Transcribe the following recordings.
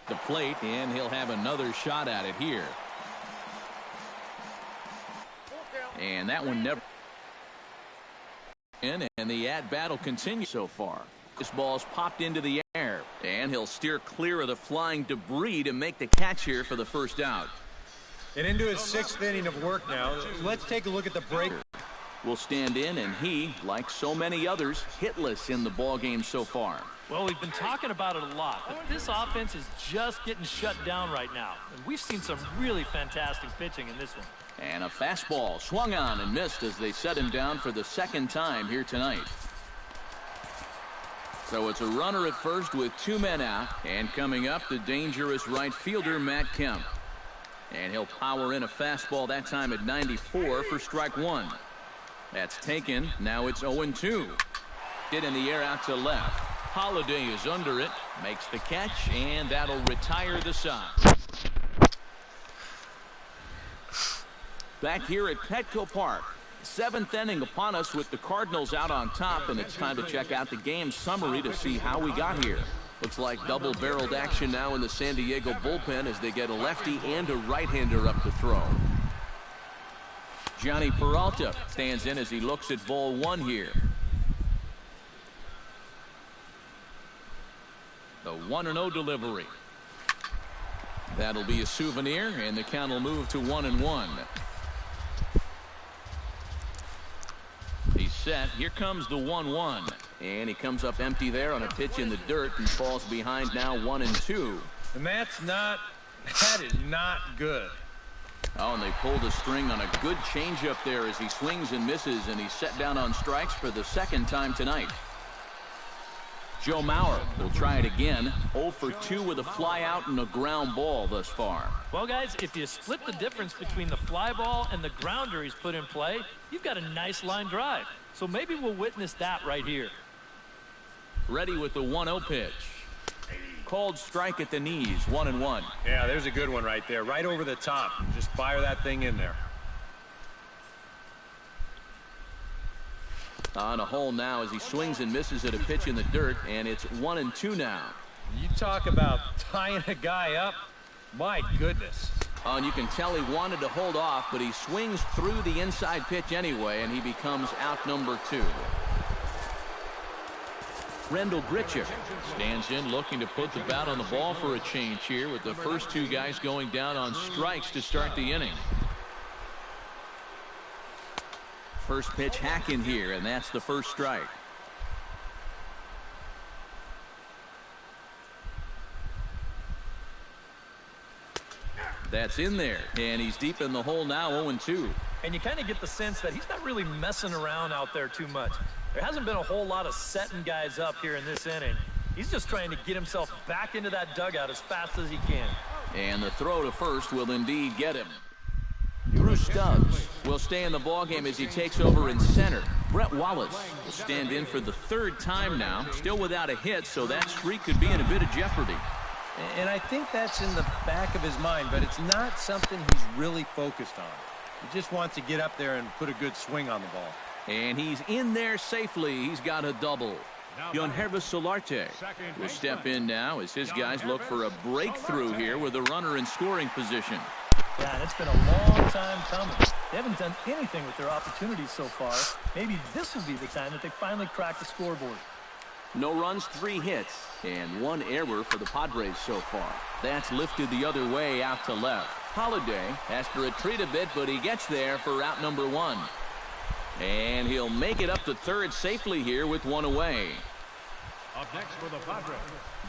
The plate, and he'll have another shot at it here. And that one never in, and the at-bat will continue so far. This ball's popped into the air, and he'll steer clear of the flying debris to make the catch here for the first out. And into his 6th inning of work now. Let's take a look at the break. Will stand in, and he, like so many others, hitless in the ball game so far. Well, we've been talking about it a lot, but this offense is just getting shut down right now. And we've seen some really fantastic pitching in this one. And a fastball swung on and missed as they set him down for the 2nd time here tonight. So it's a runner at first with 2 men out, and coming up, the dangerous right fielder Matt Kemp. And he'll power in a fastball that time at 94 for strike 1. That's taken. Now it's 0-2. Hit in the air out to left. Holiday is under it, makes the catch, and that'll retire the side. Back here at Petco Park, 7th inning upon us with the Cardinals out on top, and it's time to check out the game summary to see how we got here. Looks like double-barreled action now in the San Diego bullpen as they get a lefty and a right-hander up to throw. Johnny Peralta stands in as he looks at ball 1 here. The 1-0 delivery. That'll be a souvenir, and the count will move to 1-1. He's set. Here comes the 1-1. And he comes up empty there on a pitch in the dirt and falls behind now 1-2. And that is not good. Oh, and they pulled a string on a good changeup there as he swings and misses, and he's set down on strikes for the 2nd time tonight. Joe Mauer will try it again. 0 for 2 with a fly out and a ground ball thus far. Well, guys, if you split the difference between the fly ball and the grounder he's put in play, you've got a nice line drive. So maybe we'll witness that right here. Ready with the 1-0 pitch. Called strike at the knees, 1-1. Yeah, there's a good one right there, right over the top. Just fire that thing in there. On a hole now as he swings and misses at a pitch in the dirt, and it's 1-2 now. You talk about tying a guy up. My goodness. Oh, and you can tell he wanted to hold off, but he swings through the inside pitch anyway, and he becomes out number 2. Rendell Gritcher stands in looking to put the bat on the ball for a change here with the first 2 guys going down on strikes to start the inning. First pitch hack in here, and that's the first strike. That's in there, and he's deep in the hole now, 0-2. And you kind of get the sense that he's not really messing around out there too much. There hasn't been a whole lot of setting guys up here in this inning. He's just trying to get himself back into that dugout as fast as he can. And the throw to first will indeed get him. Bruce Stubbs will stay in the ballgame as he takes over in center. Brett Wallace will stand in for the 3rd time now, still without a hit, so that streak could be in a bit of jeopardy. And I think that's in the back of his mind, but it's not something he's really focused on. He just wants to get up there and put a good swing on the ball. And he's in there safely. He's got a double. Yonhervis Solarte will step in now as his guys look for a breakthrough here with a runner in scoring position. Yeah, and it's been a long time coming. They haven't done anything with their opportunities so far. Maybe this will be the time that they finally crack the scoreboard. No runs, 3 hits, and 1 error for the Padres so far. That's lifted the other way out to left. Holiday has to retreat a bit, but he gets there for out number 1. And he'll make it up to 3rd safely here with 1 away. Up next for the Padres,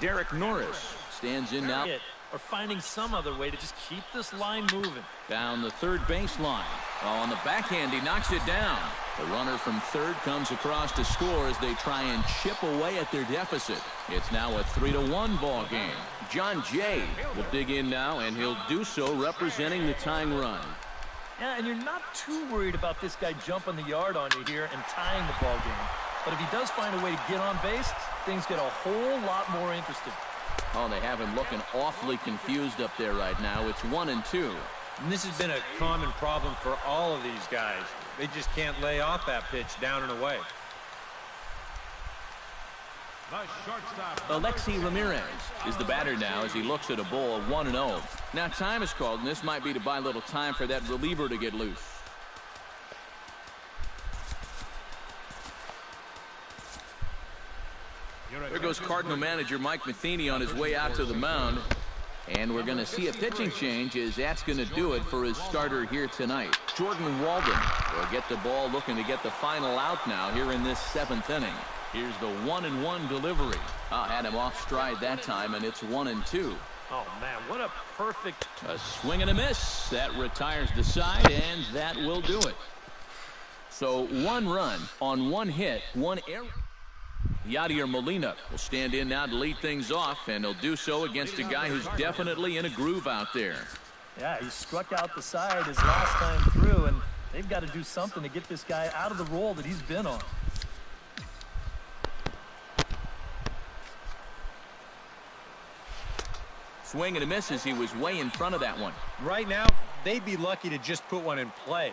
Derek Norris stands in now. Or finding some other way to just keep this line moving. Down the 3rd baseline. On the backhand, he knocks it down. The runner from 3rd comes across to score as they try and chip away at their deficit. It's now a 3-1 ball game. John Jay will dig in now, and he'll do so representing the tying run. Yeah, and you're not too worried about this guy jumping the yard on you here and tying the ball game. But if he does find a way to get on base, things get a whole lot more interesting. Oh, they have him looking awfully confused up there right now. It's 1-2. And this has been a common problem for all of these guys. They just can't lay off that pitch down and away. The shortstop. Alexi Ramirez is the batter now as he looks at a ball of 1-0. Now time is called, and this might be to buy a little time for that reliever to get loose. There goes Cardinal manager Mike Matheny on his way out to the mound. And we're going to see a pitching change as that's going to do it for his starter here tonight. Jordan Walden will get the ball, looking to get the final out now here in this 7th inning. Here's the 1-1 delivery. Had him off stride that time, and it's 1-2. Oh, man, what a perfect... A swing and a miss. That retires the side, and that will do it. So 1 run on 1 hit, 1 error. Yadier Molina will stand in now to lead things off, and he'll do so against a guy who's definitely in a groove out there. Yeah, he struck out the side his last time through, and they've got to do something to get this guy out of the role that he's been on. Swing and a miss as he was way in front of that one. Right now, they'd be lucky to just put one in play.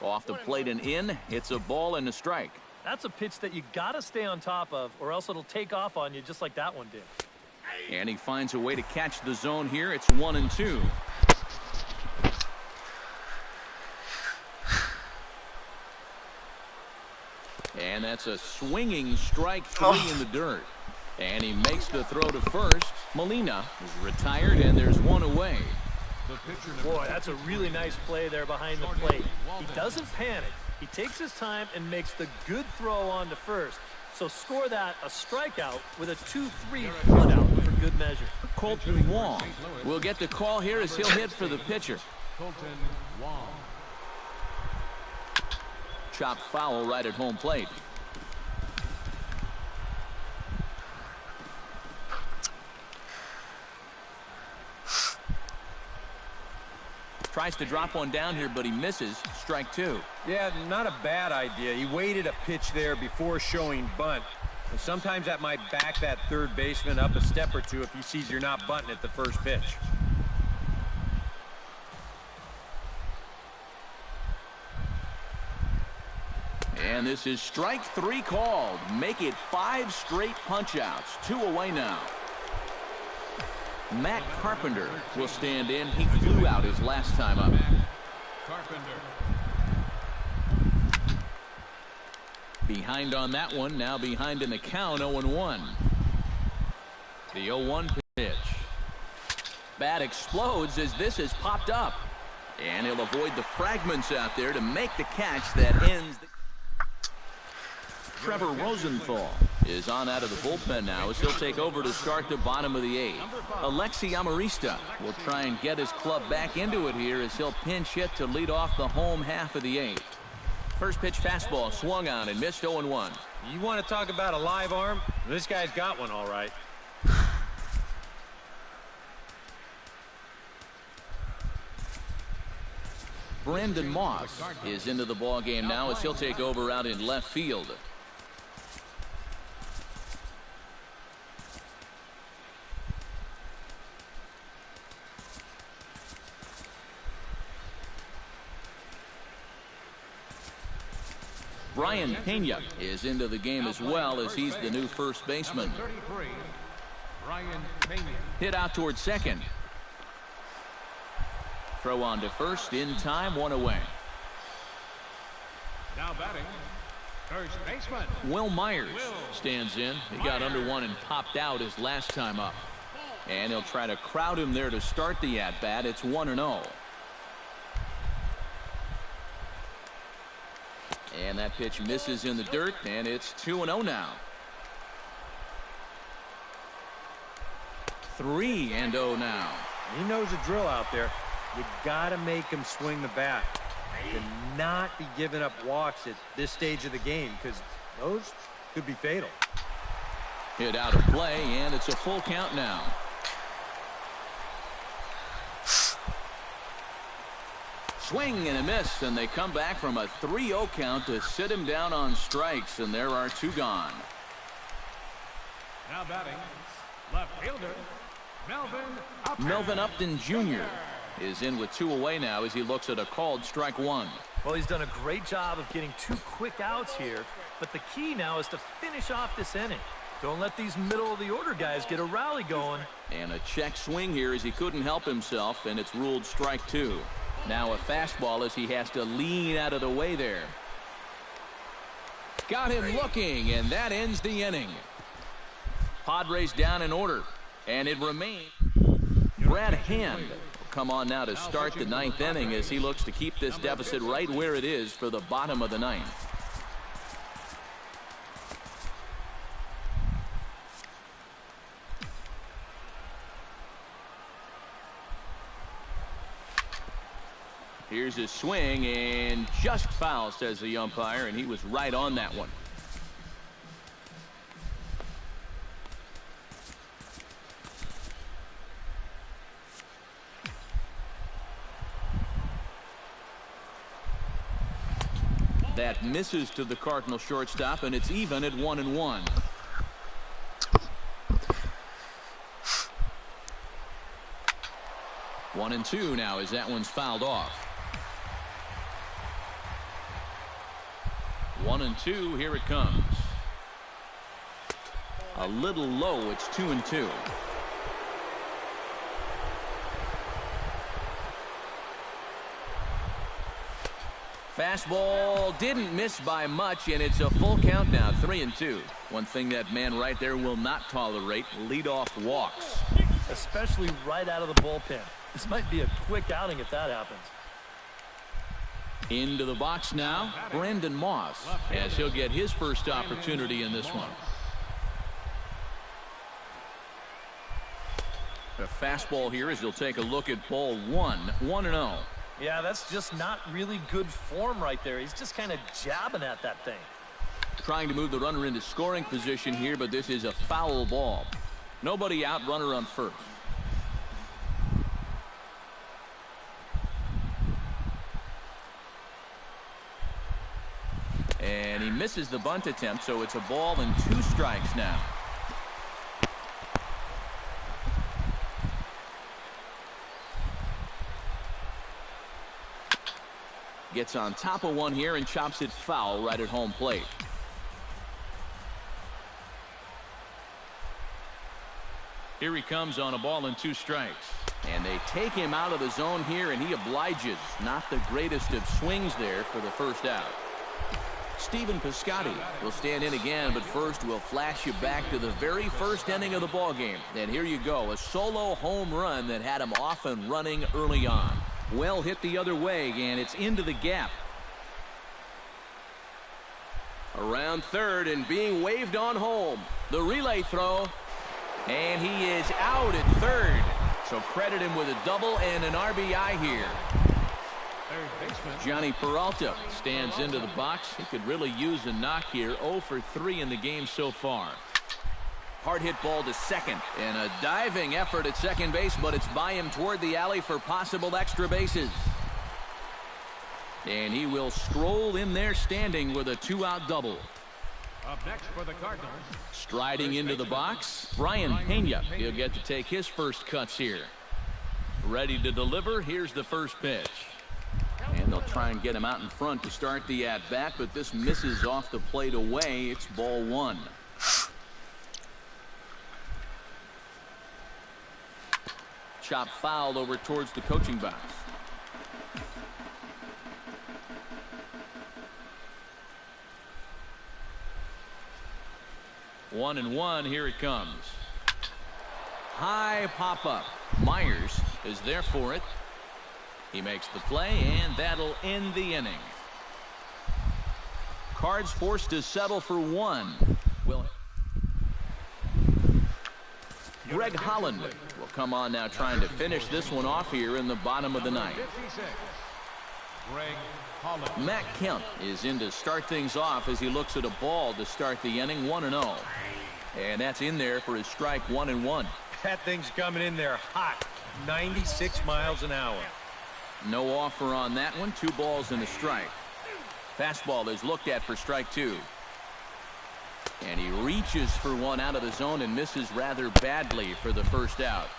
Off the plate and in. It's a ball and a strike. That's a pitch that you got to stay on top of, or else it'll take off on you just like that one did. And he finds a way to catch the zone here. It's 1-2. And that's a swinging strike 3 in the dirt. And he makes the throw to first. Molina is retired, and there's 1 away. Boy, that's a really nice play there behind the plate. He doesn't panic. He takes his time and makes the good throw on to first. So score that a strikeout with a 2-3 putout for good measure. Colton Wong will get the call here as he'll hit for the pitcher. Colton Wong. Chopped foul right at home plate. Tries to drop one down here, but he misses. Strike 2. Yeah, not a bad idea. He waited a pitch there before showing bunt. And sometimes that might back that third baseman up a step or two if he sees you're not bunting at the first pitch. And this is strike 3 called. Make it 5 straight punch-outs. 2 away now. Matt Carpenter will stand in. He flew out his last time up. Carpenter. Behind on that one. Now behind in the count. 0-1. The 0-1 pitch. Bat explodes as this has popped up. And he'll avoid the fragments out there to make the catch that ends the... Trevor Rosenthal is on out of the bullpen now as he'll take over to start the bottom of the 8th. Alexi Amarista will try and get his club back into it here as he'll pinch hit to lead off the home half of the 8th. First pitch fastball swung on and missed. 0-1. You want to talk about a live arm? This guy's got one all right. Brandon Moss is into the ball game now as he'll take over out in left field. Brian Pena is into the game as well as he's the new first baseman. 33, Brian Pena. Hit out towards second. Throw on to first in time. 1 away. Now batting, first baseman. Will Myers stands in. He got under one and popped out his last time up. And he'll try to crowd him there to start the at-bat. It's 1-0. And that pitch misses in the dirt, and it's 2-0 now. 3-0 now. He knows the drill out there. You got to make him swing the bat. To not be giving up walks at this stage of the game, because those could be fatal. Hit out of play, and it's a full count now. Swing and a miss, and they come back from a 3-0 count to sit him down on strikes, and there are 2 gone. Now batting, left fielder, Melvin Upton Jr. is in with 2 away now as he looks at a called strike 1. Well, he's done a great job of getting 2 quick outs here, but the key now is to finish off this inning. Don't let these middle-of-the-order guys get a rally going. And a check swing here as he couldn't help himself, and it's ruled strike 2. Now a fastball as he has to lean out of the way there. Got him looking, and that ends the inning. Padres down in order, and it remains. Brad Hand will come on now to start the 9th inning as he looks to keep this deficit right where it is for the bottom of the 9th. Here's his swing, and just foul, says the umpire, and he was right on that one. That misses to the Cardinal shortstop, and it's even at 1-1. One and two now as that one's fouled off. 1-2, here it comes. A little low, it's 2-2. Fastball didn't miss by much, and it's a full count now, 3-2. One thing that man right there will not tolerate, leadoff walks. Especially right out of the bullpen. This might be a quick outing if that happens. Into the box now, Brandon Moss, as he'll get his first opportunity in this one. A fastball here as he'll take a look at ball 1, 1-0. Yeah, that's just not really good form right there. He's just kind of jabbing at that thing. Trying to move the runner into scoring position here, but this is a foul ball. Nobody out, runner on first. And he misses the bunt attempt, so it's a ball and 2 strikes now. Gets on top of one here and chops it foul right at home plate. Here he comes on a ball and 2 strikes. And they take him out of the zone here, and he obliges. Not the greatest of swings there for the first out. Stephen Piscotty will stand in again, but first we'll flash you back to the very first inning of the ball game. And here you go, a solo home run that had him off and running early on. Well hit the other way, and it's into the gap. Around third and being waved on home. The relay throw, and he is out at third. So credit him with a double and an RBI here. Johnny Peralta stands into the box. He could really use a knock here. 0 for 3 in the game so far. Hard hit ball to second, and a diving effort at second base, but it's by him toward the alley for possible extra bases. And he will stroll in there standing with a 2-out double. Up next for the Cardinals. Striding into the box, Brian Pena. He'll get to take his first cuts here. Ready to deliver. Here's the first pitch. And they'll try and get him out in front to start the at-bat, but this misses off the plate away. It's ball 1. Chop foul over towards the coaching box. One and one, here it comes. High pop-up. Myers is there for it. He makes the play, and that'll end the inning. Cards forced to settle for 1. Greg Holland will come on now trying to finish this one off here in the bottom of the 9th. Greg Holland. Matt Kemp is in to start things off as he looks at a ball to start the inning, 1-0. And that's in there for his strike 1-1. That thing's coming in there hot. 96 miles an hour. No offer on that one. 2 balls and a strike. Fastball is looked at for strike 2. And he reaches for one out of the zone and misses rather badly for the first out.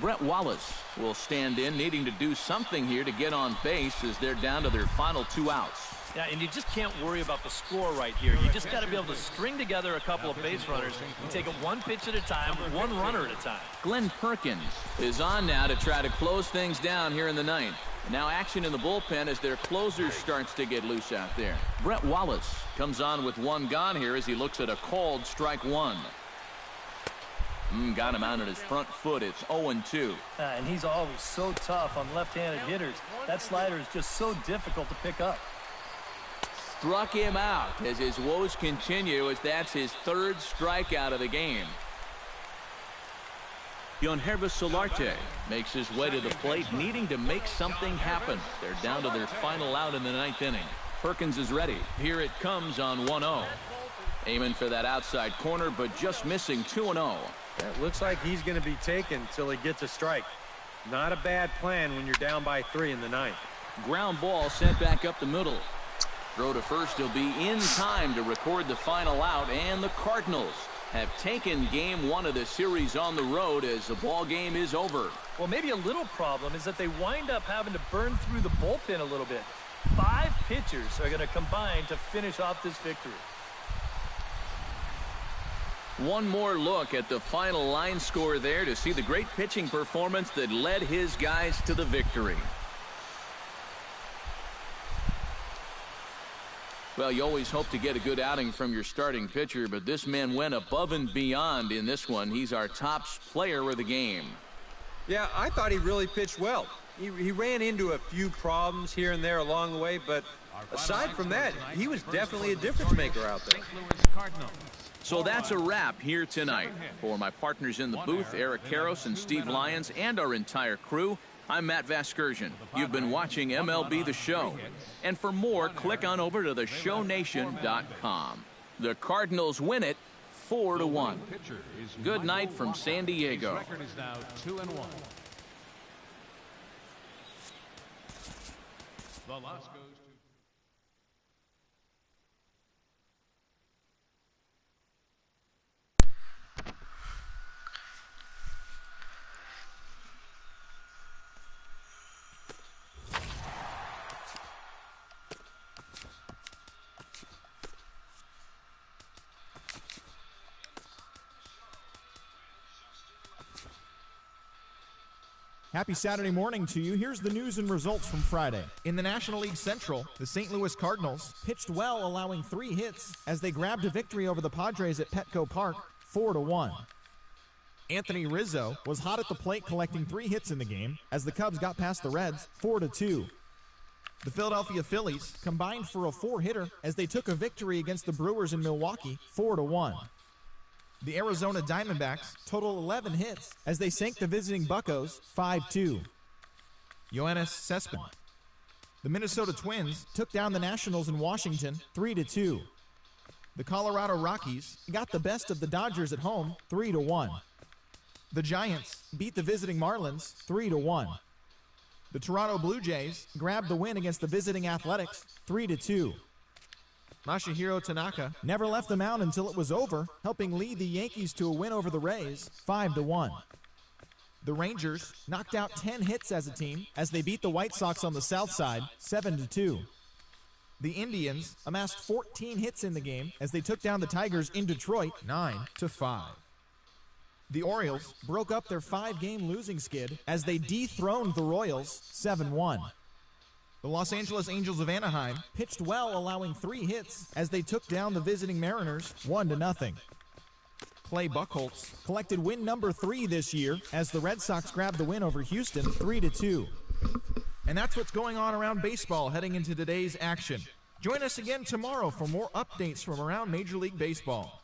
Brett Wallace will stand in, needing to do something here to get on base as they're down to their final 2 outs. Yeah, and you just can't worry about the score right here. You just got to be able to string together a couple of base runners and take it one pitch at a time, one runner at a time. Glenn Perkins is on now to try to close things down here in the 9th. Now action in the bullpen as their closer starts to get loose out there. Brett Wallace comes on with 1 gone here as he looks at a called strike 1. Got him out on his front foot. It's 0-2. And he's always so tough on left-handed hitters. That slider is just so difficult to pick up. Struck him out as his woes continue, as that's his 3rd strikeout of the game. Yonhervis Solarte makes his way to the plate, needing to make something happen. They're down to their final out in the 9th inning. Perkins is ready. Here it comes on 1-0. Aiming for that outside corner, but just missing 2-0. It looks like he's going to be taken until he gets a strike. Not a bad plan when you're down by 3 in the 9th. Ground ball sent back up the middle. Throw to first. He'll be in time to record the final out, and the Cardinals have taken game 1 of the series on the road as the ball game is over. Well, maybe a little problem is that they wind up having to burn through the bullpen a little bit. 5 pitchers are going to combine to finish off this victory. One more look at the final line score there to see the great pitching performance that led his guys to the victory. Well, you always hope to get a good outing from your starting pitcher, but this man went above and beyond in this one. He's our top player of the game. Yeah, I thought he really pitched well. He ran into a few problems here and there along the way, but aside from that, he was definitely a difference maker out there. So that's a wrap here tonight. For my partners in the booth, Eric Karros and Steve Lyons, and our entire crew, I'm Matt Vasgersian. You've been watching MLB The Show. And for more, click on over to theshownation.com. The Cardinals win it 4-1. Good night from San Diego. Record is now 2-1. The loss goes to Happy Saturday morning to you. Here's the news and results from Friday. In the National League Central, the St. Louis Cardinals pitched well, allowing 3 hits as they grabbed a victory over the Padres at Petco Park, 4-1. Anthony Rizzo was hot at the plate, collecting 3 hits in the game as the Cubs got past the Reds, 4-2. The Philadelphia Phillies combined for a 4-hitter as they took a victory against the Brewers in Milwaukee, 4-1. The Arizona Diamondbacks total 11 hits as they sank the visiting Buccos 5-2. Yoenis Cespedes. The Minnesota Twins took down the Nationals in Washington 3-2. The Colorado Rockies got the best of the Dodgers at home 3-1. The Giants beat the visiting Marlins 3-1. The Toronto Blue Jays grabbed the win against the visiting Athletics 3-2. Masahiro Tanaka never left the mound until it was over, helping lead the Yankees to a win over the Rays, 5-1. The Rangers knocked out 10 hits as a team as they beat the White Sox on the south side, 7-2. The Indians amassed 14 hits in the game as they took down the Tigers in Detroit, 9-5. The Orioles broke up their 5-game losing skid as they dethroned the Royals, 7-1. The Los Angeles Angels of Anaheim pitched well, allowing 3 hits as they took down the visiting Mariners 1-0. Clay Buchholz collected win number 3 this year as the Red Sox grabbed the win over Houston 3-2. And that's what's going on around baseball heading into today's action. Join us again tomorrow for more updates from around Major League Baseball.